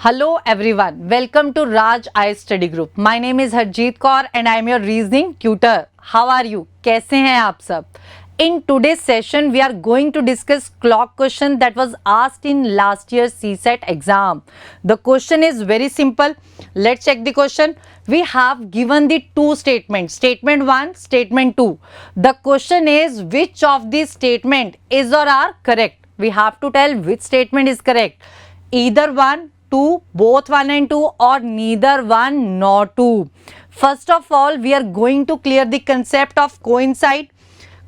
Hello everyone, welcome to Raj I Study Group. My name is Harjeet Kaur and I am your reasoning tutor. How are you? कैसे हैं आप सब? In today's session, we are going to discuss clock question that was asked in last year's CSET exam. The question is very simple. Let's check the question. We have given the two statements, statement 1, statement 2. The question is which of these statement is or are correct. We have to tell which statement is correct. Either 1, 2, both 1 and 2 or neither 1 nor 2. First of all, we are going to clear the concept of coincide.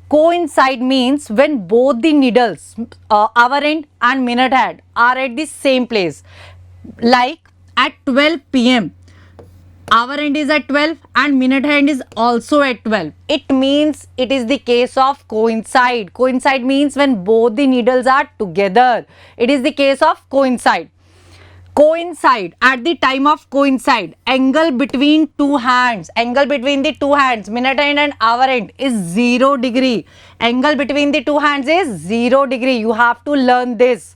Coincide means when both the needles, hour end and minute hand are at the same place. Like at 12 p.m. hour end is at 12 and minute hand is also at 12. It means it is the case of coincide. Coincide means when both the needles are together. It is the case of coincide. Coincide, at the time of coincide, angle between two hands, minute hand and hour end is 0 degree. Angle between the two hands is 0 degree. You have to learn this.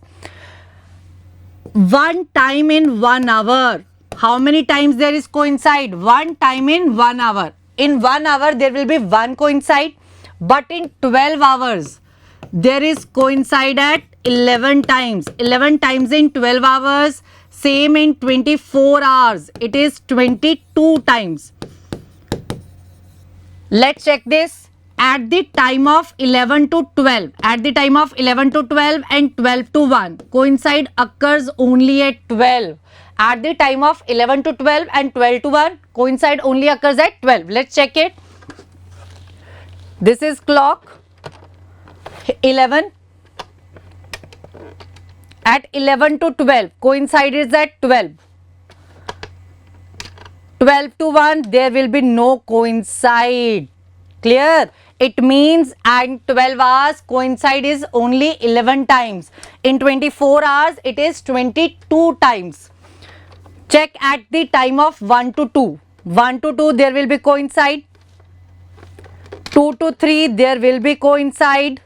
One time in 1 hour. How many times there is coincide? One time in 1 hour. In 1 hour there will be one coincide, but in 12 hours there is coincide at 11 times. 11 times in 12 hours. Same in 24 hours. It is 22 times. Let's check this. At the time of 11 to 12. At the time of 11 to 12 and 12 to 1. Coincide occurs only at 12. At the time of 11 to 12 and 12 to 1. Coincide only occurs at 12. Let's check it. This is clock. 11. At 11 to 12, coincide is at 12. 12 to 1, there will be no coincide. Clear? It means at 12 hours, coincide is only 11 times. In 24 hours, it is 22 times. Check at the time of 1 to 2. 1 to 2, there will be coincide. 2 to 3, there will be coincide.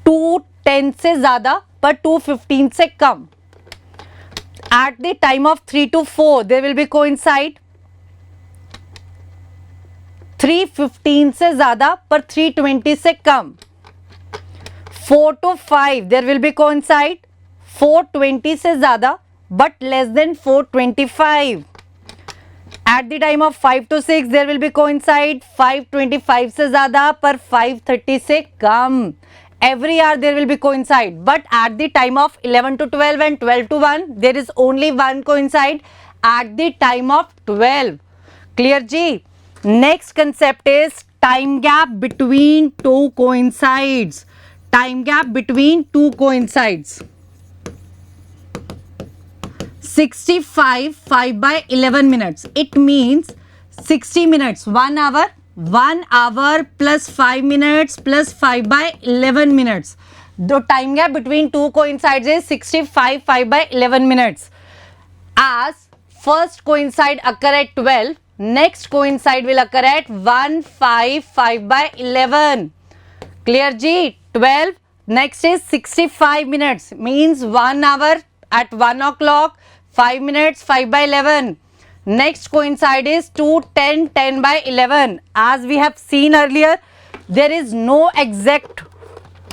2 10 से ज़्यादा पर 2:15 से कम. At the time of 3 to 4 there will be coincide. 3:15 से ज़्यादा पर 3:20 से कम. 4 to 5 there will be coincide. 4:20 से ज़्यादा but less than 4:25. At the time of 5 to 6 there will be coincide. 5:25 से ज़्यादा पर 5:30 से कम. Every hour there will be coincide, but at the time of 11 to 12 and 12 to 1 there is only one coincide at the time of 12. Clear ji? Next concept is time gap between two coincides. Time gap between two coincides. 65 5 by 11 minutes. It means 60 minutes, 1 hour. 1 hour plus 5 minutes plus 5 by 11 minutes. The time gap between two coincides is 65 5 by 11 minutes. As first coincide occur at 12, next coincide will occur at 1 5 5 by 11. Clear ji? 12. Next is 65 minutes means 1 hour at 1 o'clock, 5 minutes 5 by 11. Next coincide is 2 10 10 by 11. As we have seen earlier, there is no exact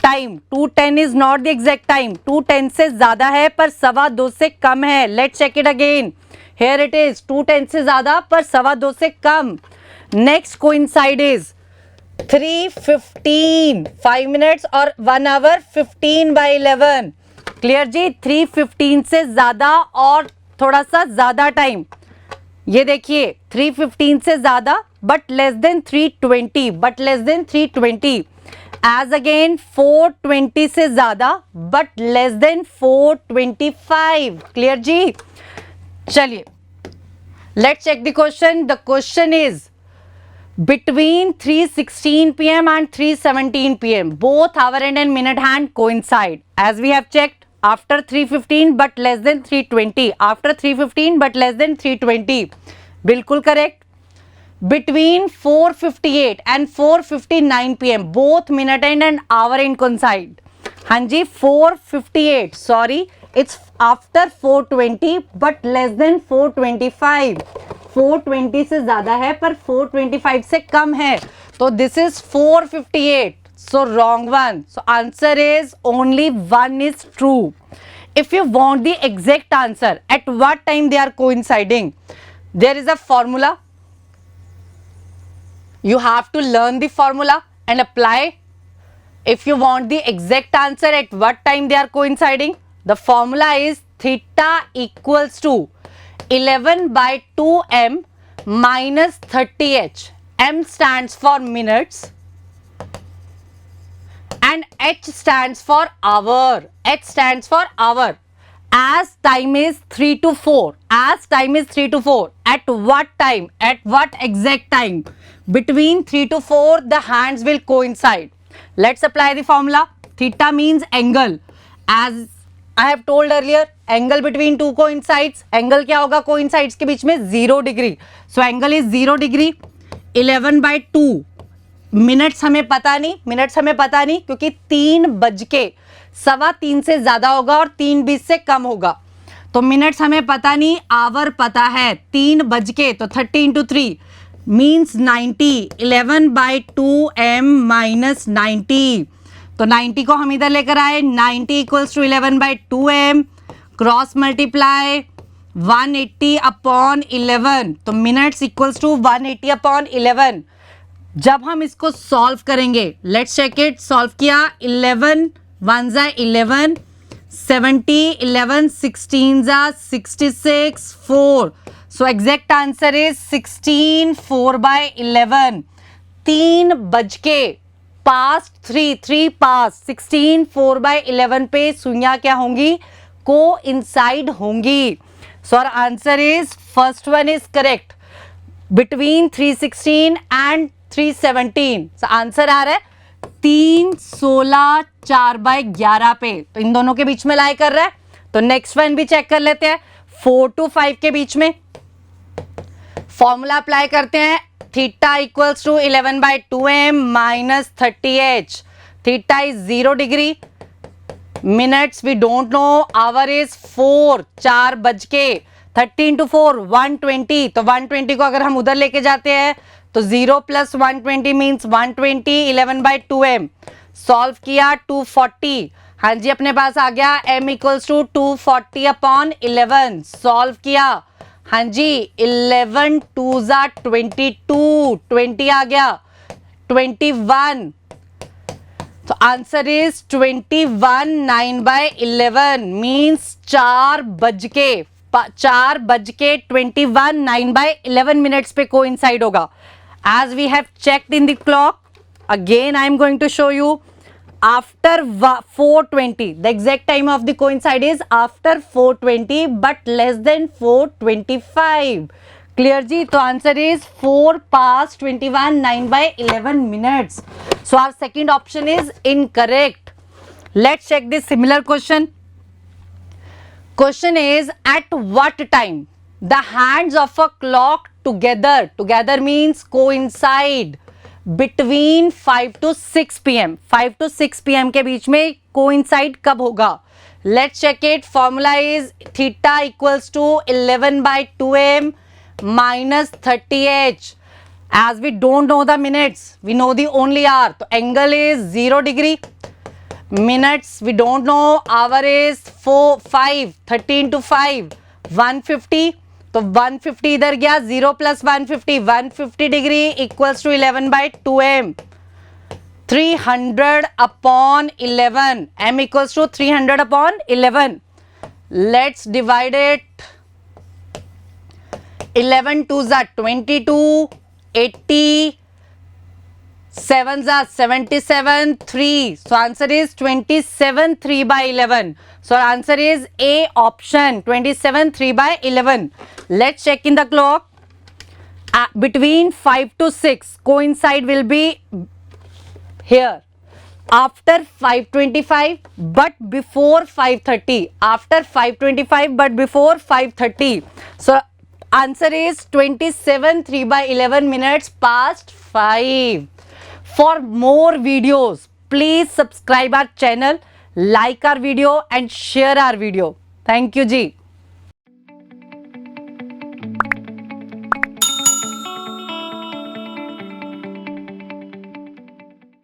time. 2:10 is not the exact time. 2:10 से ज़्यादा है पर 2:15 से कम है. Let's check it again. Here it is. 2:10 से ज़्यादा पर 2:15 से कम. Next coincide is 3:15. 5 minutes और 1 hour 15 by 11. Clear जी? 3:15 से ज़्यादा और थोड़ा सा ज़्यादा टाइम. ये देखिए 3:15 से ज़्यादा but less than 3:20 but less than 3:20. As again 4:20 से ज़्यादा बट लेस देन 4:25. क्लियर जी? चलिए let's check the question. The question is between 3:16 p.m. and 3:17 p.m. both hour end and minute hand coincide. As we have checked, after 3:15 but less than 3:20. After 3:15 but less than 3:20. बिल्कुल correct. Between 4:58 and 4:59 p.m. both minute end and hour end coincide. हाँ जी 4:58. Sorry, It's after 420 but less than 425. 420 से ज्यादा है पर 425 से कम है, तो this is 458. So wrong one. So answer is only one is true. If you want the exact answer, at what time they are coinciding, there is a formula. You have to learn the formula and apply. If you want the exact answer at what time they are coinciding, the formula is theta equals to 11 by 2m minus 30h. M stands for minutes and H stands for hour. H stands for hour. As time is 3 to 4. As time is 3 to 4. At what time? At what exact time? Between 3 to 4 the hands will coincide. Let's apply the formula. Theta means angle. As I have told earlier, angle between two coincides. Angle क्या होगा coincides के बीच में? 0 degree. So angle is 0 degree. 11 by 2. Minutes हमें पता नहीं क्योंकि 3:15 से ज्यादा होगा और 3:20 से कम होगा, तो मिनट्स हमें पता नहीं, आवर पता है। 3 बज के तो 30 into 3 means 90। 11 by 2m minus 90, तो 90 को हम इधर लेकर आए। 90 equals to 11 by 2m, cross multiply 180 upon 11, तो मिनट्स इक्वल्स टू 180 अपॉन 11। जब हम इसको सॉल्व करेंगे, लेट्स चेक इट। सॉल्व किया, 11 1 जा 11, 70 11 16 जा 66 4, so exact answer is 16 4 by 11। 3 बज के पास्ट 3 पास 16 4 by 11 पे सुइयां क्या होंगी? को इनसाइड होंगी। So our answer is first one is correct, between 316 and 317। Answer आ रहा है 3 16 4 by 11 पे, तो इन दोनों के बीच में लाई कर रहा है। तो नेक्स्ट वन भी चेक कर लेते हैं, 4 to 5 के बीच में। फॉर्मूला अप्लाई करते हैं, theta equals to 11 by 2m minus 30h। Theta is 0 degree, minutes we don't know, hour is 4 4 बज के 30 इंटू 4 120, तो 120 को अगर हम उधर लेके जाते हैं तो 0 plus 120 means 120। 11 by 2m solve किया 240, हाँ जी अपने पास आ गया m equals to 240 upon 11। Solve किया, हाँ जी 11 2 जा 22, 20 आ गया 21, तो आंसर इज 21 9 by 11 मीन्स 4 बज के 21 9 by 11 मिनट्स पे कोइंसाइड होगा। As we have checked in the clock, again I am going to show you after 420. The exact time of the coincide is after 420 but less than 425. Clear जी? तो answer is 4 past 21 9 by 11 minutes. So our second option is incorrect. Let's check this similar question. Question is, at what time the hands of a clock together means coincide between 5 to 6 pm. 5 to 6 pm के बीच में coincide कब होगा? Let's check it. Formula is theta equals to 11 by 2m minus 30h. As we don't know the minutes, we know the only hour, तो angle is 0 degree. Minutes we don't know, hour is 5, 30 into 5 150, तो 150 इधर गया, 0 plus 150 150 degree equals to 11 by 2m। 300 upon 11, m equals to 300 upon 11। Let's divide it, 11 2 जा 22, 80 7 जा 77 3, so answer is 27 3 by 11. So our answer is A option, 27 3 by 11. Let's check in the clock. Between 5 to 6 coincide will be here after 5:25 but before 5:30. After 5:25 but before 5:30. So answer is 27 3 by 11 minutes past 5. For more videos, please subscribe our channel, like our video and share our video. Thank you ji.